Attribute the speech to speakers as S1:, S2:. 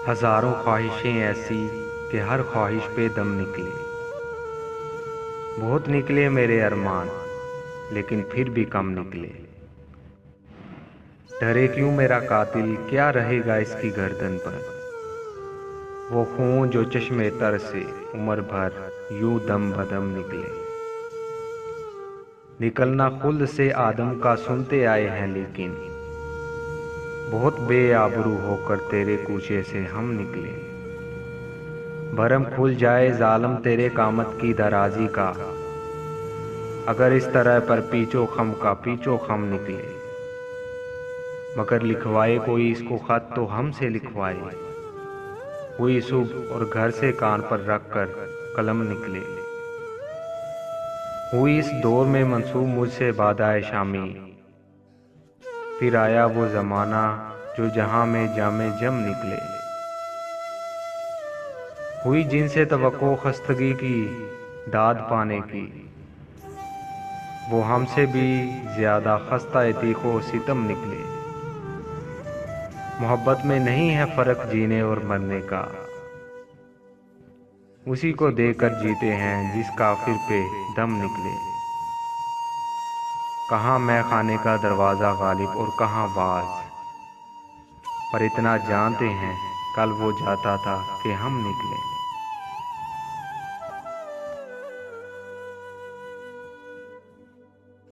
S1: हजारों ख्वाहिशें ऐसी कि हर ख्वाहिश पे दम निकले। बहुत निकले मेरे अरमान, लेकिन फिर भी कम निकले। डरे क्यों मेरा कातिल, क्या रहेगा इसकी गर्दन पर। वो खून जो चश्मे तर से उम्र भर यूं दम बदम निकले। निकलना खुल्द से आदम का सुनते आए हैं, लेकिन बहुत बेआबरू होकर तेरे कूचे से हम निकले। भरम खुल जाए जालम तेरे कामत की दराजी का, अगर इस तरह पर पीछो खम का पीछो खम निकले। मगर लिखवाए कोई इसको खत तो हमसे लिखवाए, हुई सुबह और घर से कान पर रख कर कलम निकले। हुई इस दौर में मंसूब मुझसे बादाए शामी, फिर आया वो जमाना जो जहां में जामे जम निकले। हुई जिनसे तवक्को खस्तगी की दाद पाने की, वो हमसे भी ज्यादा खस्ता तीखो सितम निकले। मोहब्बत में नहीं है फर्क जीने और मरने का, उसी को देकर जीते हैं जिसका आखिर पे दम निकले। कहाँ मैं खाने का दरवाज़ा गालिब और कहाँ बाज, पर इतना जानते हैं कल वो जाता था कि हम निकले।